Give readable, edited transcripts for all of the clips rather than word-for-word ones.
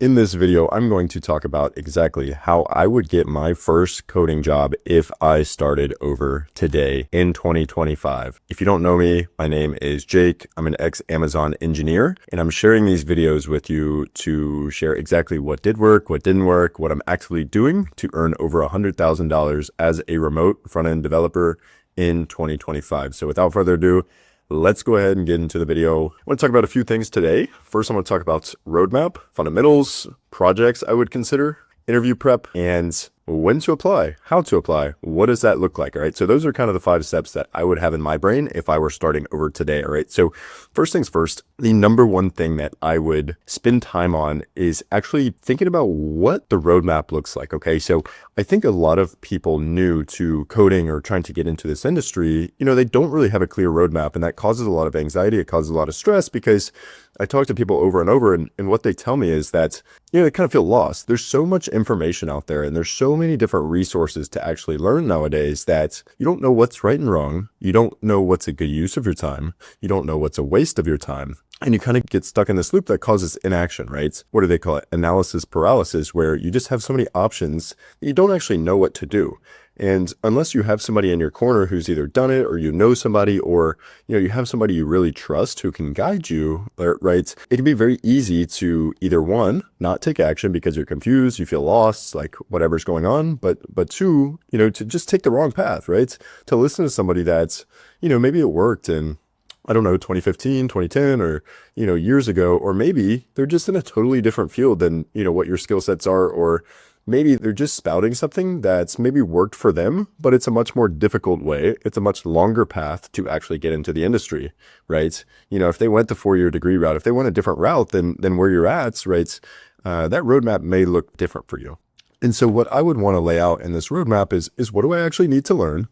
In this video, I'm going to talk about exactly how I would get my first coding job if I started over today in 2025. If you don't know me, my name is Jake. I'm an ex-Amazon engineer, and I'm sharing these videos with you to share exactly what did work, what didn't work, what I'm actively doing to earn over $100,000 as a remote front-end developer in 2025. So without further ado, let's go ahead and get into the video. I want to talk about a few things today. First, I'm going to talk about roadmap, fundamentals, projects I would consider, interview prep, and when to apply, how to apply, what does that look like, all right? So those are kind of the 5 steps that I would have in my brain if I were starting over today, all right? So first things first, the number one thing that I would spend time on is actually thinking about what the roadmap looks like, okay? So I think a lot of people new to coding or trying to get into this industry, they don't really have a clear roadmap, and that causes a lot of anxiety. It causes a lot of stress because I talk to people over and over, and what they tell me is that, they kind of feel lost. There's so much information out there, and there's so many different resources to actually learn nowadays that you don't know what's right and wrong. You don't know what's a good use of your time. You don't know what's a waste of your time. And you kind of get stuck in this loop that causes inaction, right? What do they call it? Analysis paralysis, where you just have so many options that you don't actually know what to do. And unless you have somebody in your corner who's either done it, or somebody, or you have somebody you really trust who can guide you, right? It can be very easy to either, one, not take action because you're confused, you feel lost, like whatever's going on, but two, to just take the wrong path, right? To listen to somebody that's, maybe it worked in, I don't know, 2015, 2010, or, years ago, or maybe they're just in a totally different field than, what your skill sets are, or maybe they're just spouting something that's maybe worked for them, but it's a much more difficult way. It's a much longer path to actually get into the industry, right? If they went the 4-year degree route, if they went a different route than where you're at, right? That roadmap may look different for you. And so what I would want to lay out in this roadmap is what do I actually need to learn?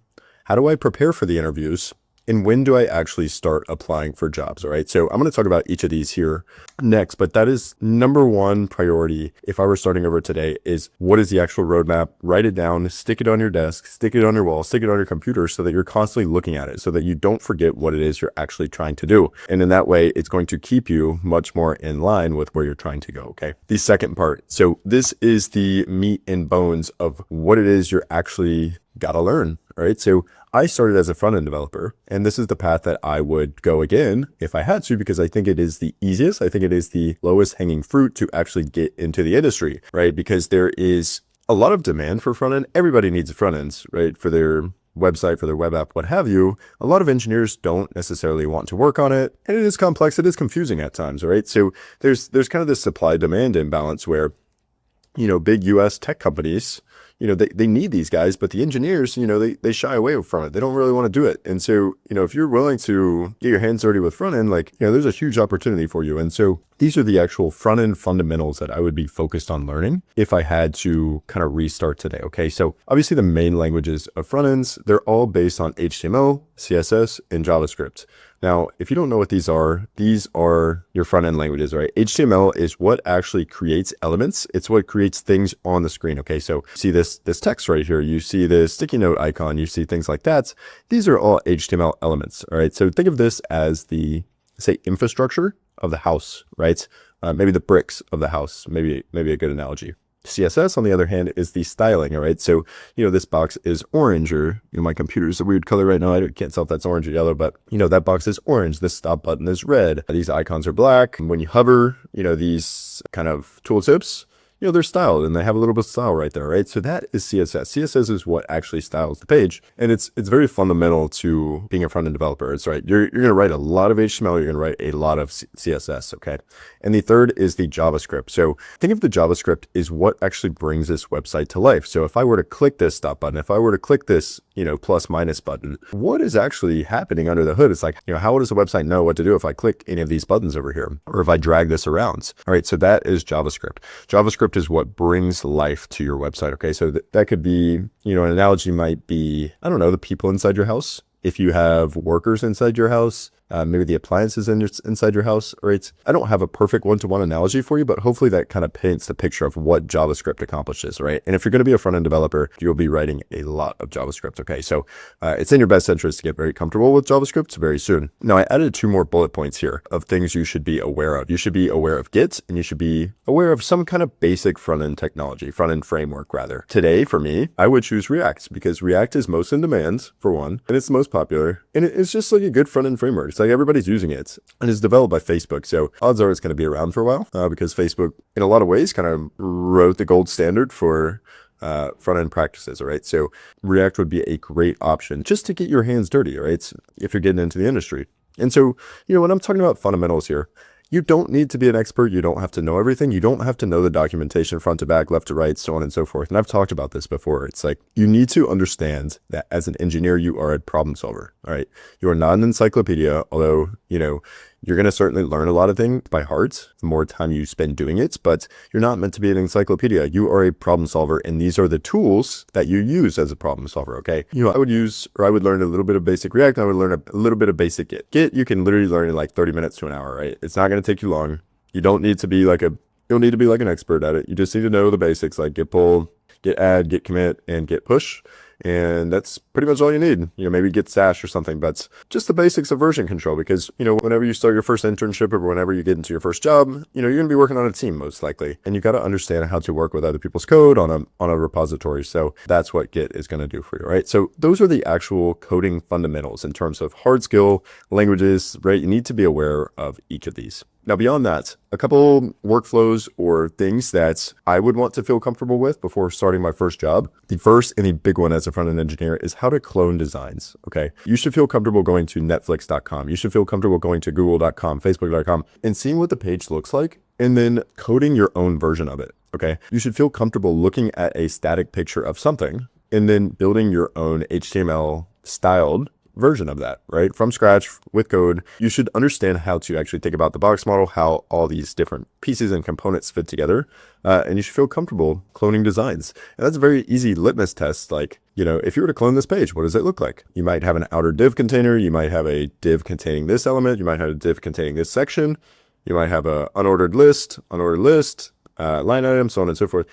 How do I prepare for the interviews? And when do I actually start applying for jobs? All right. So I'm going to talk about each of these here next, but that is number one priority. If I were starting over today, is what is the actual roadmap? Write it down, stick it on your desk, stick it on your wall, stick it on your computer so that you're constantly looking at it, so that you don't forget what it is you're actually trying to do. And in that way, it's going to keep you much more in line with where you're trying to go. Okay. The second part. So this is the meat and bones of what it is you're actually got to learn. All right. So I started as a front-end developer, and this is the path that I would go again if I had to, because I think it is the easiest. I think it is the lowest hanging fruit to actually get into the industry, right? Because there is a lot of demand for front-end. Everybody needs a front-end, right? For their website, for their web app, what have you. A lot of engineers don't necessarily want to work on it, and it is complex. It is confusing at times, right? So there's kind of this supply-demand imbalance where, big US tech companies, they need these guys, but the engineers, they shy away from it. They don't really want to do it. And so, if you're willing to get your hands dirty with front end, there's a huge opportunity for you. And so these are the actual front end fundamentals that I would be focused on learning if I had to kind of restart today. Okay. So obviously the main languages of front ends, they're all based on HTML, CSS, and JavaScript. Now, if you don't know what these are your front end languages, right? HTML is what actually creates elements. It's what creates things on the screen. Okay. So see this text right here. You see this sticky note icon. You see things like that. These are all HTML elements. All right. So think of this as the, say, infrastructure of the house, right? Maybe the bricks of the house, maybe a good analogy. CSS, on the other hand, is the styling, all right? So, this box is orange, or, my computer is a weird color right now. I can't tell if that's orange or yellow, but, that box is orange. This stop button is red. These icons are black. When you hover, these kind of tooltips, they're styled, and they have a little bit of style right there, right? So that is CSS. CSS is what actually styles the page. And it's very fundamental to being a front-end developer. It's right. You're going to write a lot of HTML. You're going to write a lot of CSS, okay? And the third is the JavaScript. So think of the JavaScript is what actually brings this website to life. So if I were to click this stop button, if I were to click this, plus minus button, what is actually happening under the hood? It's like, how does the website know what to do if I click any of these buttons over here, or if I drag this around? All right. So that is JavaScript. JavaScript is what brings life to your website. Okay. So that could be, an analogy might be, I don't know, the people inside your house. If you have workers inside your house, maybe the appliances inside your house, right? I don't have a perfect one-to-one analogy for you, but hopefully that kind of paints the picture of what JavaScript accomplishes, right? And if you're going to be a front-end developer, you'll be writing a lot of JavaScript, okay? So it's in your best interest to get very comfortable with JavaScript very soon. Now, I added 2 more bullet points here of things you should be aware of. You should be aware of Git, and you should be aware of some kind of basic front-end technology, front-end framework, rather. Today, for me, I would choose React because React is most in demand, for one, and it's the most popular, and it's just like a good front-end framework. It's like everybody's using it, and it's developed by Facebook, so odds are it's going to be around for a while because Facebook, in a lot of ways, kind of wrote the gold standard for front-end practices, all right? So React would be a great option just to get your hands dirty, all right? If you're getting into the industry. And so, when I'm talking about fundamentals here, you don't need to be an expert. You don't have to know everything. You don't have to know the documentation front to back, left to right, so on and so forth. And I've talked about this before. It's like you need to understand that as an engineer, you are a problem solver. All right. You are not an encyclopedia, although, you're going to certainly learn a lot of things by heart the more time you spend doing it, but you're not meant to be an encyclopedia. You are a problem solver, and these are the tools that you use as a problem solver, okay? I would learn a little bit of basic React, and I would learn a little bit of basic Git. Git, you can literally learn in like 30 minutes to an hour, right? It's not going to take you long. You don't need to be like an expert at it. You just need to know the basics like git pull, git add, git commit, and git push. And that's pretty much all you need. Maybe Git stash or something, but just the basics of version control, because, whenever you start your first internship or whenever you get into your first job, you're going to be working on a team most likely. And you got to understand how to work with other people's code on a repository. So that's what Git is going to do for you, right? So those are the actual coding fundamentals in terms of hard skill languages, right? You need to be aware of each of these. Now, beyond that, a couple workflows or things that I would want to feel comfortable with before starting my first job. The first and the big one as a front-end engineer is how to clone designs, okay? You should feel comfortable going to netflix.com. You should feel comfortable going to google.com, facebook.com, and seeing what the page looks like, and then coding your own version of it, okay? You should feel comfortable looking at a static picture of something and then building your own HTML styled version of that, right? From scratch with code. You should understand how to actually think about the box model, how all these different pieces and components fit together. And you should feel comfortable cloning designs. And that's a very easy litmus test. Like, if you were to clone this page, what does it look like? You might have an outer div container. You might have a div containing this element. You might have a div containing this section. You might have a unordered list, line items, so on and so forth.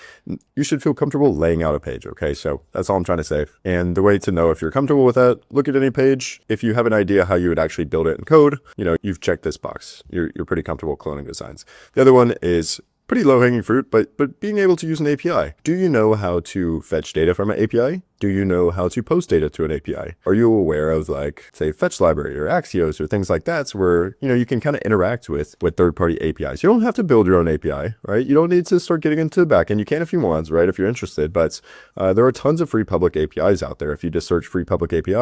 You should feel comfortable laying out a page, okay? So that's all I'm trying to say. And the way to know if you're comfortable with that, look at any page. If you have an idea how you would actually build it in code, you've checked this box. You're pretty comfortable cloning designs. The other one is pretty low-hanging fruit, but being able to use an API. Do you know how to fetch data from an API? Do you know how to post data to an API? Are you aware of say fetch library or Axios or things like that where, you can kind of interact with third-party APIs? You don't have to build your own API, right? You don't need to start getting into the backend. You can if you want, right? If you're interested, but there are tons of free public APIs out there. If you just search free public API,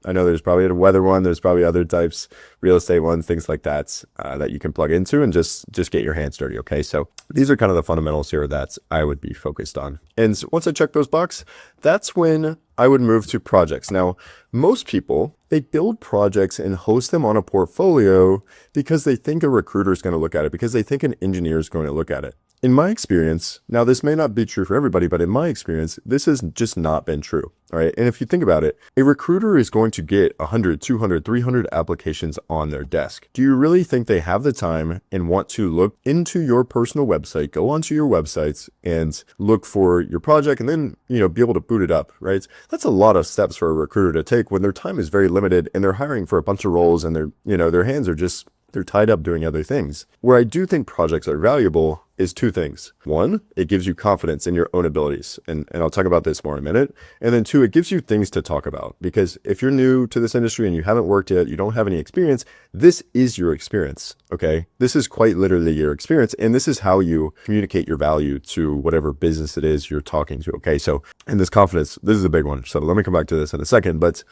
I know there's probably a weather one, there's probably other types, real estate ones, things like that, that you can plug into and just get your hands dirty, okay? So these are kind of the fundamentals here that I would be focused on. And once I check those boxes, that's when I would move to projects. Now, most people, they build projects and host them on a portfolio because they think a recruiter is going to look at it, because they think an engineer is going to look at it. In my experience, now this may not be true for everybody, but in my experience, this has just not been true. All right. And if you think about it, a recruiter is going to get 100, 200, 300 applications on their desk. Do you really think they have the time and want to look into your personal website, go onto your websites and look for your project and then, be able to boot it up, right? That's a lot of steps for a recruiter to take when their time is very limited and they're hiring for a bunch of roles and their hands are just, they're tied up doing other things. Where I do think projects are valuable is 2 things. 1, it gives you confidence in your own abilities. And I'll talk about this more in a minute. And then 2, it gives you things to talk about. Because if you're new to this industry and you haven't worked yet, you don't have any experience, this is your experience, okay? This is quite literally your experience. And this is how you communicate your value to whatever business it is you're talking to, okay? So, and this confidence, this is a big one. So let me come back to this in a second. But,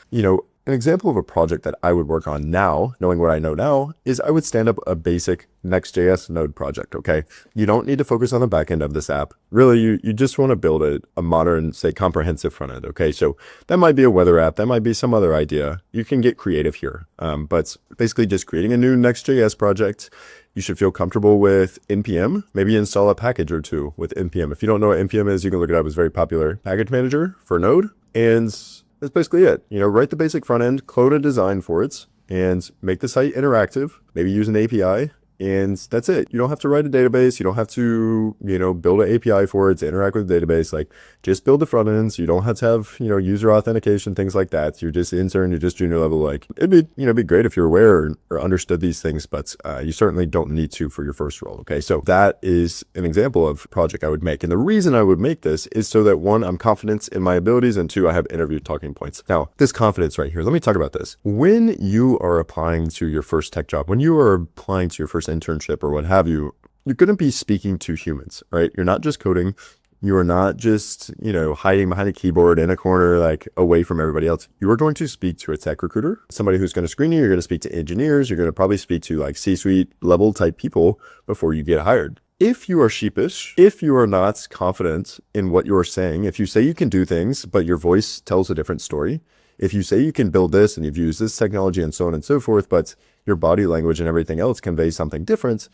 an example of a project that I would work on now, knowing what I know now, is I would stand up a basic Next.js node project, okay? You don't need to focus on the back end of this app. Really, you just want to build a modern, say, comprehensive front end, okay? So that might be a weather app. That might be some other idea. You can get creative here. But basically just creating a new Next.js project. You should feel comfortable with NPM. Maybe install a package or 2 with NPM. If you don't know what NPM is, you can look it up. It's a very popular package manager for Node. And that's basically it. Write the basic front end, clone a design for it, and make the site interactive, maybe use an API. And that's it. You don't have to write a database. You don't have to, build an API for it to interact with the database. Like, just build the front ends. You don't have to have, user authentication, things like that. You're just intern, you're just junior level. Like, it'd be great if you're aware or understood these things, but you certainly don't need to for your first role. Okay. So that is an example of a project I would make. And the reason I would make this is so that, one, I'm confident in my abilities, and two, I have interview talking points. Now, this confidence right here, let me talk about this. When you are applying to your first tech job, when you are applying to your first internship or what have you, you're going to be speaking to humans, right? You're not just coding. You are not just, hiding behind a keyboard in a corner, like away from everybody else. You are going to speak to a tech recruiter, somebody who's going to screen you. You're going to speak to engineers. You're going to probably speak to like C-suite level type people before you get hired. If you are sheepish, if you are not confident in what you're saying, if you say you can do things, but your voice tells a different story, if you say you can build this and you've used this technology and so on and so forth, but your body language and everything else conveys something different,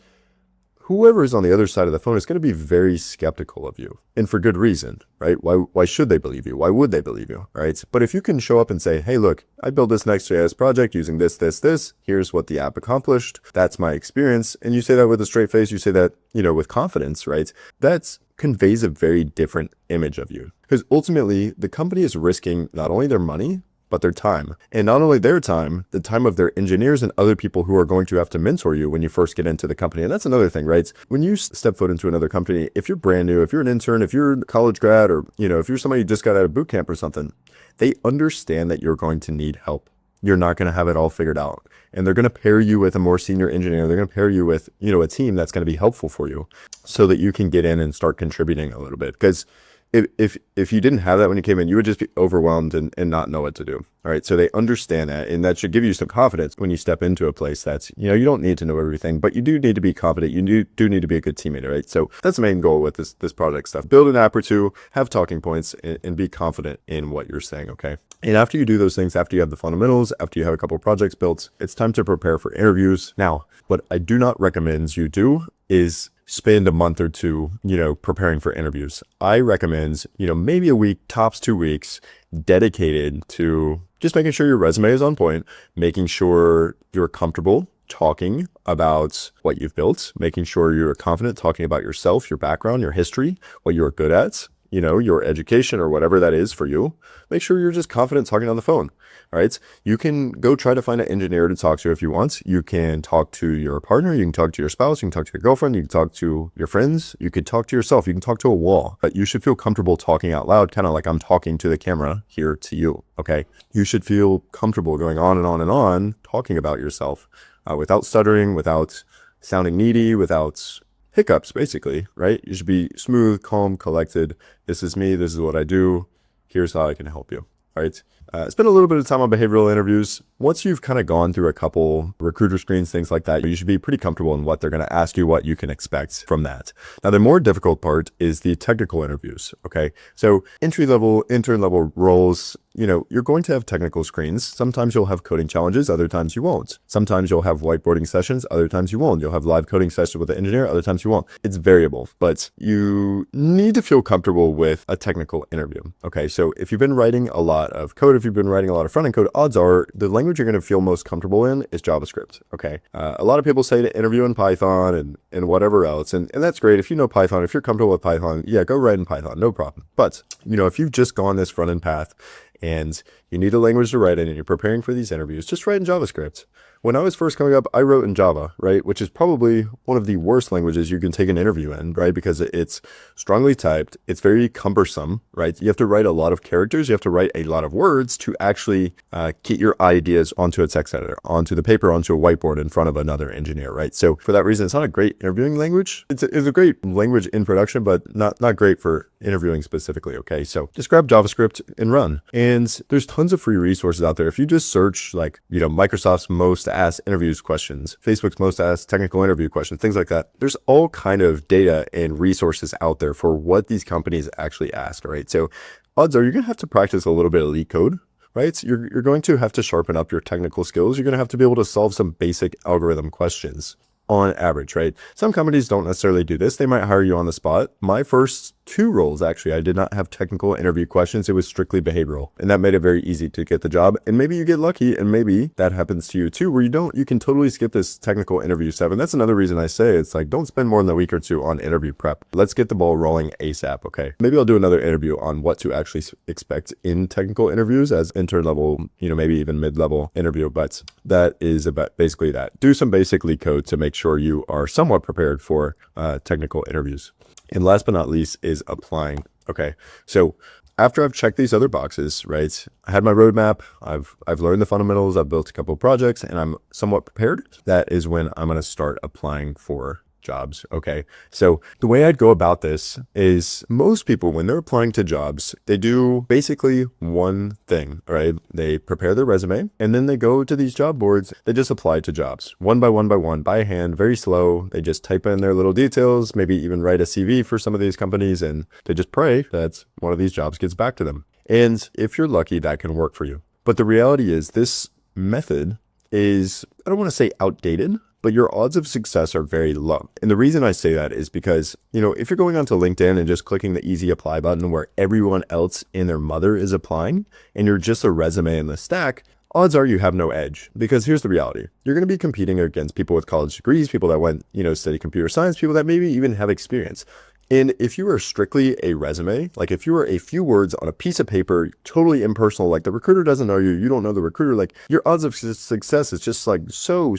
whoever is on the other side of the phone is going to be very skeptical of you, and for good reason, right? Why should they believe you? Why would they believe you, right? But if you can show up and say, hey, look, I built this Next.js project using this, here's what the app accomplished, that's my experience, and you say that with a straight face, you say that, with confidence, right? That conveys a very different image of you, because ultimately the company is risking not only their money, but their time. And not only their time, the time of their engineers and other people who are going to have to mentor you when you first get into the company. And that's another thing, right? When you step foot into another company, if you're brand new, if you're an intern, if you're a college grad, or, if you're somebody who just got out of boot camp or something, they understand that you're going to need help. You're not going to have it all figured out. And they're going to pair you with a more senior engineer. They're going to pair you with, a team that's going to be helpful for you so that you can get in and start contributing a little bit. Because if you didn't have that when you came in, you would just be overwhelmed and not know what to do. All right. So they understand that, and that should give you some confidence when you step into a place that's, you don't need to know everything, but you do need to be confident. You do need to be a good teammate. Right. So that's the main goal with this project stuff. Build an app or two, have talking points, and be confident in what you're saying. Okay. And after you do those things, after you have the fundamentals, after you have a couple of projects built, it's time to prepare for interviews. Now, what I do not recommend you do is spend a month or two, preparing for interviews. I recommend, maybe a week, tops 2 weeks, dedicated to just making sure your resume is on point, making sure you're comfortable talking about what you've built, making sure you're confident talking about yourself, your background, your history, what you're good at, your education or whatever that is for you. Make sure you're just confident talking on the phone. All right. You can go try to find an engineer to talk to if you want. You can talk to your partner. You can talk to your spouse. You can talk to your girlfriend. You can talk to your friends. You could talk to yourself. You can talk to a wall. But you should feel comfortable talking out loud, kind of like I'm talking to the camera here to you. Okay. You should feel comfortable going on and on and on, talking about yourself without stuttering, without sounding needy, without hiccups, basically, right? You should be smooth, calm, collected. This is me. This is what I do. Here's how I can help you. All right. Spend a little bit of time on behavioral interviews. Once you've kind of gone through a couple recruiter screens, things like that, you should be pretty comfortable in what they're going to ask you, what you can expect from that. Now, the more difficult part is the technical interviews. Okay. So entry level, intern level roles, you're going to have technical screens. Sometimes you'll have coding challenges. Other times you won't. Sometimes you'll have whiteboarding sessions. Other times you won't. You'll have live coding sessions with an engineer. Other times you won't. It's variable, but you need to feel comfortable with a technical interview. Okay. So if you've been writing a lot of code, if you've been writing a lot of front-end code, odds are the language you're going to feel most comfortable in is JavaScript. Okay. A lot of people say to interview in Python and whatever else. And that's great. If you know Python, if you're comfortable with Python, yeah, go write in Python. No problem. But, if you've just gone this front-end path and you need a language to write in and you're preparing for these interviews, just write in JavaScript. When I was first coming up, I wrote in Java, right? Which is probably one of the worst languages you can take an interview in, right? Because it's strongly typed. It's very cumbersome, right? You have to write a lot of characters. You have to write a lot of words to actually get your ideas onto a text editor, onto the paper, onto a whiteboard in front of another engineer, right? So for that reason, it's not a great interviewing language. It's a great language in production, but not great for interviewing specifically, okay? So just grab JavaScript and run. And there's tons of free resources out there. If you just search Microsoft's most asked interviews questions, Facebook's most asked technical interview questions, things like that, there's all kind of data and resources out there for what these companies actually ask, right? So odds are you're going to have to practice a little bit of leak code, right? So you're going to have to sharpen up your technical skills. You're going to have to be able to solve some basic algorithm questions on average, right? Some companies don't necessarily do this. They might hire you on the spot. My first 2 roles, actually. I did not have technical interview questions. It was strictly behavioral. And that made it very easy to get the job. And maybe you get lucky, and maybe that happens to you too, where you can totally skip this technical interview step. And that's another reason I say it's like, don't spend more than a week or two on interview prep. Let's get the ball rolling ASAP, okay? Maybe I'll do another interview on what to actually expect in technical interviews as intern level, maybe even mid-level interview, but that is about basically that. Do some basic leak code to make sure you are somewhat prepared for technical interviews. And last but not least is applying. Okay, so after I've checked these other boxes, right, I had my roadmap, I've learned the fundamentals, I've built a couple of projects, and I'm somewhat prepared. That is when I'm going to start applying for jobs. Okay, so the way I'd go about this is most people, when they're applying to jobs, they do basically one thing, right? They prepare their resume, and then they go to these job boards. They just apply to jobs one by one by hand, very slow. They just type in their little details, maybe even write a CV for some of these companies, and they just pray that one of these jobs gets back to them. And if you're lucky, that can work for you. But the reality is this method is, I don't want to say outdated, but your odds of success are very low. And the reason I say that is because, if you're going onto LinkedIn and just clicking the easy apply button where everyone else and their mother is applying, and you're just a resume in the stack, odds are you have no edge. Because here's the reality. You're going to be competing against people with college degrees, people that went, study computer science, people that maybe even have experience. And if you are strictly a resume, like if you are a few words on a piece of paper, totally impersonal, like the recruiter doesn't know you, you don't know the recruiter, like your odds of success is just like so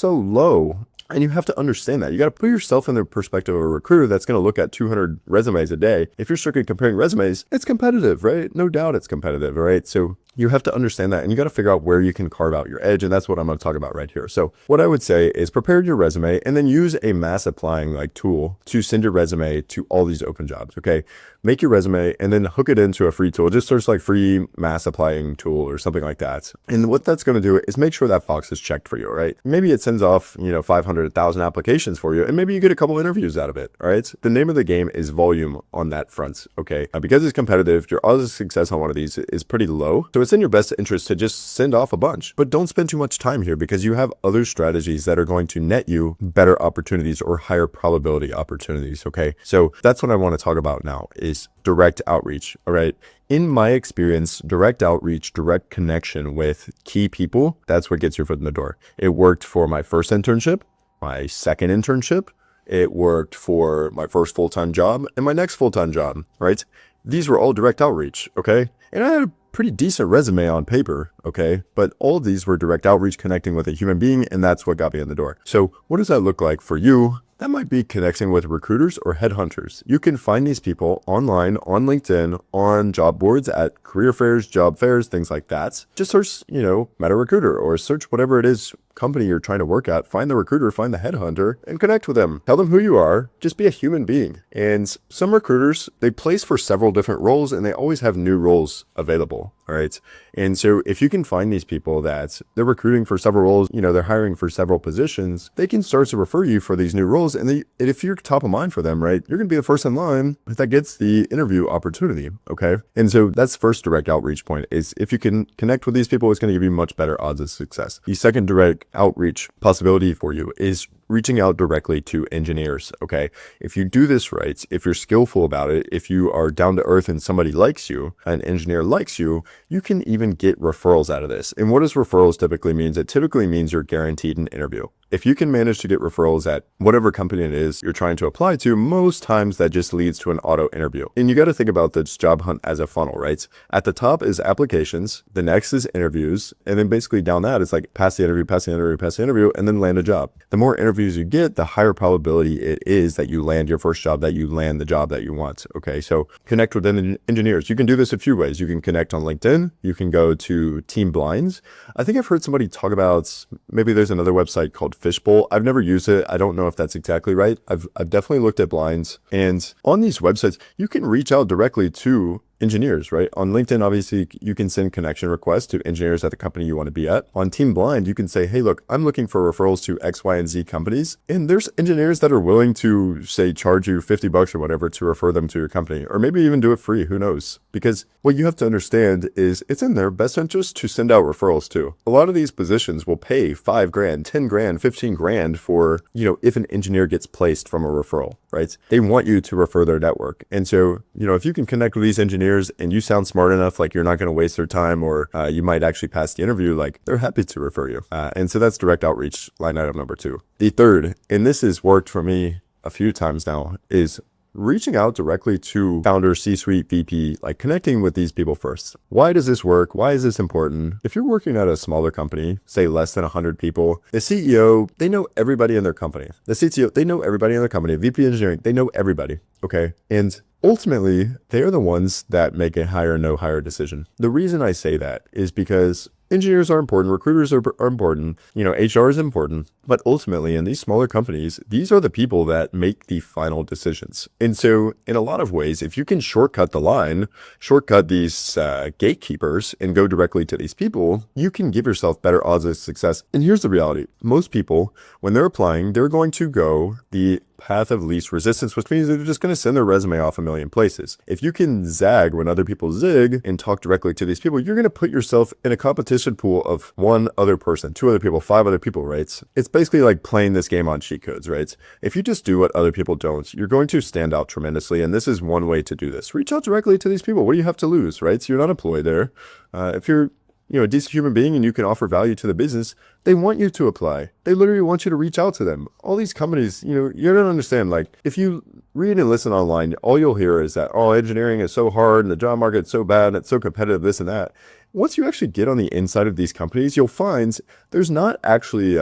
low. And you have to understand that. You got to put yourself in the perspective of a recruiter that's going to look at 200 resumes a day. If you're strictly comparing resumes, it's competitive, right? No doubt it's competitive, right? So you have to understand that, and you got to figure out where you can carve out your edge. And that's what I'm going to talk about right here. So what I would say is prepare your resume and then use a mass applying tool to send your resume to all these open jobs. Okay. Make your resume and then hook it into a free tool. Just search free mass applying tool or something like that. And what that's going to do is make sure that box is checked for you, right? Maybe it sends off, 500, 1,000 applications for you, and maybe you get a couple interviews out of it. All right. The name of the game is volume on that front. Okay. Because it's competitive, your odds of success on one of these is pretty low. So it's in your best interest to just send off a bunch, but don't spend too much time here because you have other strategies that are going to net you better opportunities or higher probability opportunities. Okay. So that's what I want to talk about now is direct outreach. All right. In my experience, direct outreach, direct connection with key people, that's what gets your foot in the door. It worked for my first internship, my second internship. It worked for my first full-time job and my next full-time job, right? These were all direct outreach. Okay. And I had a pretty decent resume on paper, okay? But all of these were direct outreach, connecting with a human being, and that's what got me in the door. So what does that look like for you? That might be connecting with recruiters or headhunters. You can find these people online, on LinkedIn, on job boards, at career fairs, job fairs, things like that. Just search, Meta Recruiter, or search whatever it is company you're trying to work at. Find the recruiter, find the headhunter, and connect with them. Tell them who you are. Just be a human being. And some recruiters, they place for several different roles, and they always have new roles available. All right. And so if you can find these people that they're recruiting for several roles, they're hiring for several positions, they can start to refer you for these new roles. And if you're top of mind for them, right, you're going to be the first in line that gets the interview opportunity. Okay. And so that's first direct outreach point is if you can connect with these people, it's going to give you much better odds of success. The second direct outreach possibility for you is reaching out directly to engineers. Okay. If you do this right, if you're skillful about it, if you are down to earth and somebody likes you, an engineer likes you, you can even get referrals out of this. And what does referrals typically means? It typically means you're guaranteed an interview. If you can manage to get referrals at whatever company it is you're trying to apply to, most times that just leads to an auto interview. And you got to think about this job hunt as a funnel, right? At the top is applications, the next is interviews, and then basically down that it's like pass the interview, pass the interview, pass the interview, and then land a job. The more interviews you get, the higher probability it is that you land your first job, that you land the job that you want. Okay, so connect with engineers. You can do this a few ways. You can connect on LinkedIn. You can go to Team Blinds. I think I've heard somebody talk about, maybe there's another website called Fishbowl. I've never used it. I don't know if that's exactly right. I've definitely looked at Blinds, and on these websites, you can reach out directly to engineers, right? On LinkedIn, obviously, you can send connection requests to engineers at the company you want to be at. On Team Blind, you can say, hey, look, I'm looking for referrals to X, Y, and Z companies. And there's engineers that are willing to, say, charge you $50 or whatever to refer them to your company, or maybe even do it free. Who knows? Because what you have to understand is it's in their best interest to send out referrals too. A lot of these positions will pay $5,000, $10,000, $15,000 for, if an engineer gets placed from a referral. right? They want you to refer their network. And so, if you can connect with these engineers and you sound smart enough, like you're not going to waste their time, or you might actually pass the interview, like they're happy to refer you. And so that's direct outreach, line item number 2. The third, and this has worked for me a few times now, is reaching out directly to founder, C-suite, VP, like connecting with these people first. Why does this work? Why is this important? If you're working at a smaller company, say less than 100 people, the CEO, they know everybody in their company. The CTO, they know everybody in their company. VP engineering, they know everybody. Okay. And ultimately, they are the ones that make a hire, no hire decision. The reason I say that is because engineers are important, recruiters are important, HR is important, but ultimately in these smaller companies, these are the people that make the final decisions. And so in a lot of ways, if you can shortcut the line, shortcut these gatekeepers and go directly to these people, you can give yourself better odds of success. And here's the reality. Most people, when they're applying, they're going to go the path of least resistance, which means they're just going to send their resume off a million places. If you can zag when other people zig and talk directly to these people, you're going to put yourself in a competition pool of one other person, 2 other people, 5 other people, right? It's basically like playing this game on cheat codes, right? If you just do what other people don't, you're going to stand out tremendously. And this is one way to do this. Reach out directly to these people. What do you have to lose, right? So you're not employed there. If you're a decent human being and you can offer value to the business, they want you to apply. They literally want you to reach out to them. All these companies, you don't understand. Like if you read and listen online, all you'll hear is that, engineering is so hard and the job market's so bad and it's so competitive, this and that. Once you actually get on the inside of these companies, you'll find there's not actually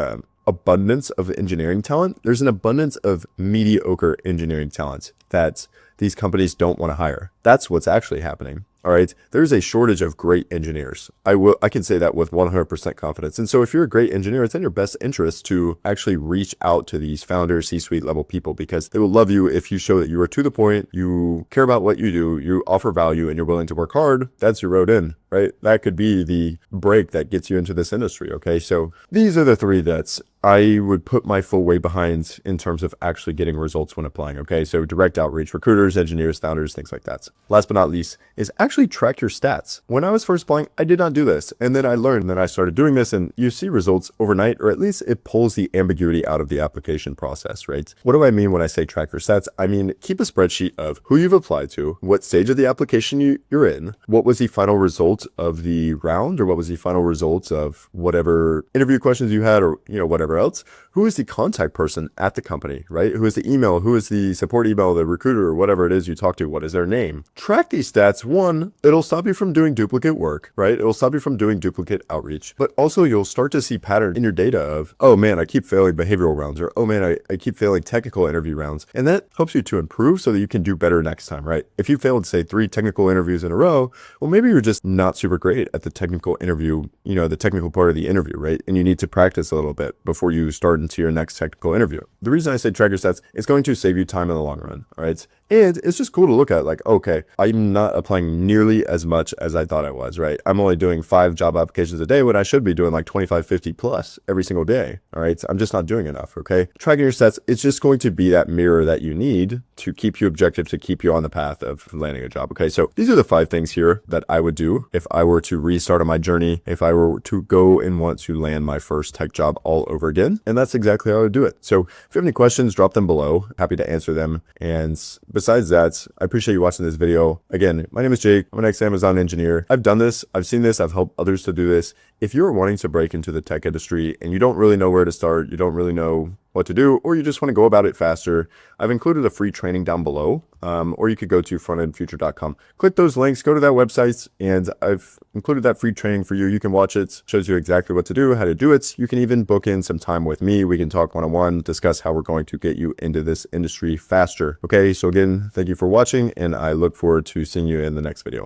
abundance of engineering talent. There's an abundance of mediocre engineering talent that these companies don't want to hire. That's what's actually happening. All right. There's a shortage of great engineers. I can say that with 100% confidence. And so if you're a great engineer, it's in your best interest to actually reach out to these founders, C-suite level people, because they will love you if you show that you are to the point, you care about what you do, you offer value, and you're willing to work hard. That's your road in, right? That could be the break that gets you into this industry. Okay. So these are the 3 that's I would put my full weight behind in terms of actually getting results when applying. Okay. So direct outreach, recruiters, engineers, founders, things like that. Last but not least is actually track your stats. When I was first applying, I did not do this. And then I learned, and then I started doing this, and you see results overnight, or at least it pulls the ambiguity out of the application process, right? What do I mean when I say track your stats? I mean, keep a spreadsheet of who you've applied to, what stage of the application you're in, what was the final result of the round, or what was the final result of whatever interview questions you had, or, whatever else. Who is the contact person at the company, right? Who is the email? Who is the support email, the recruiter, or whatever it is you talk to? What is their name? Track these stats. One, it'll stop you from doing duplicate work, right? It'll stop you from doing duplicate outreach, but also you'll start to see patterns in your data of, oh man, I keep failing behavioral rounds, or oh man, I keep failing technical interview rounds. And that helps you to improve so that you can do better next time, right? If you failed, say, 3 technical interviews in a row, well, maybe you're just not super great at the technical interview, the technical part of the interview, right? And you need to practice a little bit before you start into your next technical interview. The reason I say track your stats, it's going to save you time in the long run, all right? And it's just cool to look at, like, okay, I'm not applying nearly as much as I thought I was, right? I'm only doing 5 job applications a day when I should be doing like 25, 50 plus every single day, all right? I'm just not doing enough, okay? Tracking your stats, it's just going to be that mirror that you need to keep you objective, to keep you on the path of landing a job, okay? So these are the 5 things here that I would do if I were to restart on my journey, if I were to go and want to land my first tech job all over again. And that's exactly how I would do it. So if you have any questions, drop them below. Happy to answer them. And besides that, I appreciate you watching this video. Again, my name is Jake. I'm an ex-Amazon engineer. I've done this. I've seen this. I've helped others to do this. If you're wanting to break into the tech industry and you don't really know where to start, you don't really know what to do, or you just want to go about it faster, I've included a free training down below, or you could go to frontendfuture.com. Click those links, go to that website, and I've included that free training for you. You can watch it, shows you exactly what to do, how to do it. You can even book in some time with me. We can talk one-on-one, discuss how we're going to get you into this industry faster. Okay, so again, thank you for watching, and I look forward to seeing you in the next video.